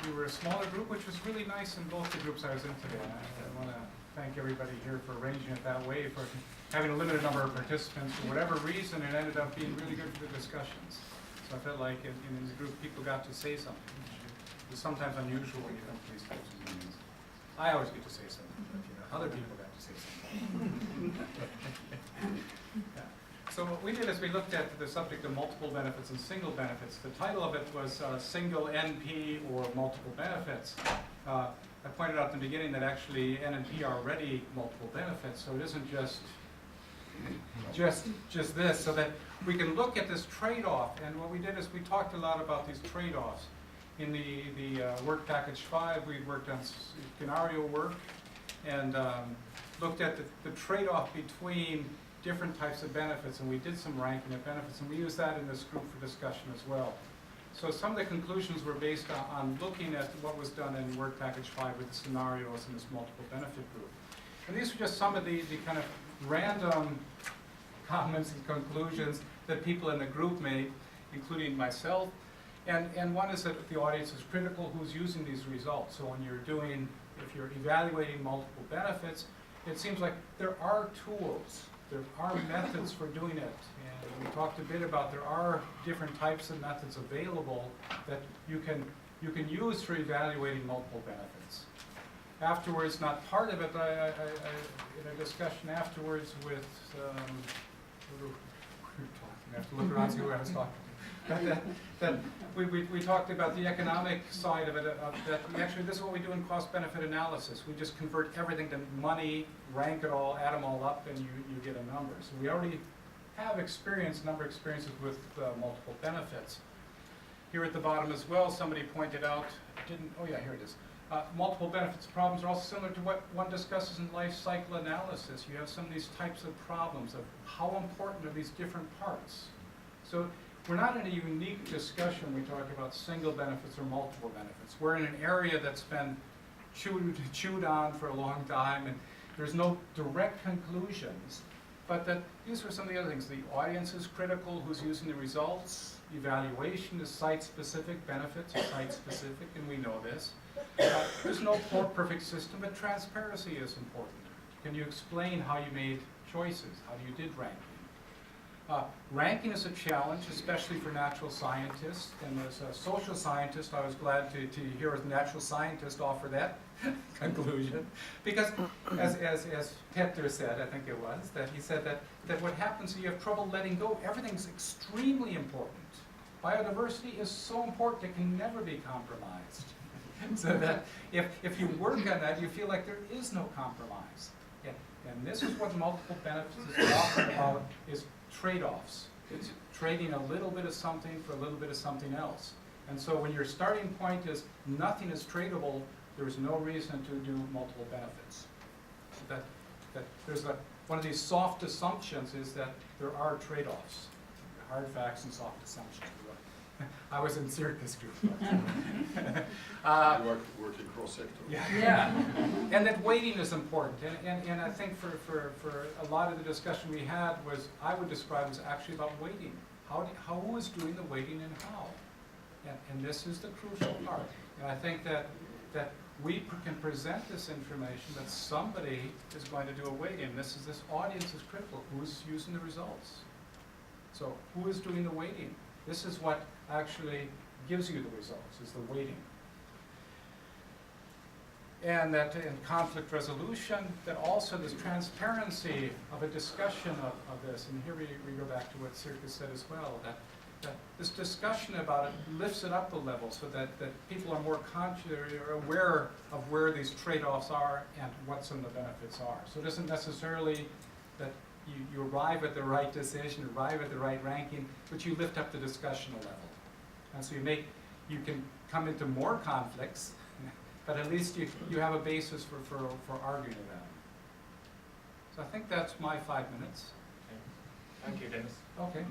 We were a smaller group, which was really nice in both the groups I was in today. I want to thank everybody here for arranging it that way, for having a limited number of participants. For whatever reason, it ended up being really good for the discussions. So I felt like in the group, people got to say something. It's sometimes unusual when you come to these types of meetings. I always get to say something, but other people got to say something. Yeah. So what we did is we looked at the subject of multiple benefits and single benefits. The title of it was single NP or multiple benefits. I pointed out in the beginning that actually N and P are already multiple benefits, so it isn't just this, so that we can look at this trade-off. And what we did is we talked a lot about these trade-offs. In the work package 5, we worked on scenario work and looked at the trade-off between different types of benefits, and we did some ranking of benefits, and we used that in this group for discussion as well. So some of the conclusions were based on looking at what was done in work package 5 with the scenarios in this multiple benefit group. And these were just some of the kind of random comments and conclusions that people in the group made, including myself. And one is that the audience is critical who's using these results. So when if you're evaluating multiple benefits, it seems like there are tools, there are methods for doing it. And we talked a bit about there are different types of methods available that you can use for evaluating multiple benefits. Afterwards, not part of it, but in a discussion afterwards with, who were we talking? I have to look around and see who I was talking to. That we talked about the economic side of it, that actually this is what we do in cost-benefit analysis. We just convert everything to money, rank it all, add them all up, and you get a number. So we already have a number of experiences with multiple benefits. Here at the bottom as well, somebody pointed out, oh yeah, here it is. Multiple benefits problems are also similar to what one discusses in life cycle analysis. You have some of these types of problems of how important are these different parts. So we're not in a unique discussion when we talk about single benefits or multiple benefits. We're in an area that's been chewed on for a long time, and there's no direct conclusions, but that these are some of the other things. The audience is critical, who's using the results. Evaluation is site-specific, benefits are site-specific, and we know this. There's no perfect system, but transparency is important. Can you explain how you made choices, how you did ranking? Ranking is a challenge, especially for natural scientists, and as a social scientist, I was glad to hear a natural scientist offer that conclusion, because as Petter said, I think it was, that he said that what happens if you have trouble letting go, everything's extremely important. Biodiversity is so important it can never be compromised. So that if you work on that, you feel like there is no compromise. And this is what multiple benefits is often about, is trade-offs. It's trading a little bit of something for a little bit of something else. And so when your starting point is nothing is tradable, there's no reason to do multiple benefits. So that there's one of these soft assumptions is that there are trade-offs, hard facts and soft assumptions. I was in circus group. Working cross-sector. Yeah. And that weighting is important. And I think for a lot of the discussion we had was, I would describe as actually about weighting. Who is doing the weighting and how? And this is the crucial part. And I think that we can present this information that somebody is going to do a weighting. This audience is critical. Who's using the results? So who is doing the weighting? This is what actually gives you the results, is the weighting. And that in conflict resolution, that also this transparency of a discussion of this, and here we go back to what Circus said as well, that this discussion about it lifts it up a level so that people are more conscious or aware of where these trade-offs are and what some of the benefits are. So it isn't necessarily that you arrive at the right decision, arrive at the right ranking, but you lift up the discussion a level. And so you can come into more conflicts, but at least you have a basis for arguing about it. So I think that's my 5 minutes. Thank you, Dennis. Okay.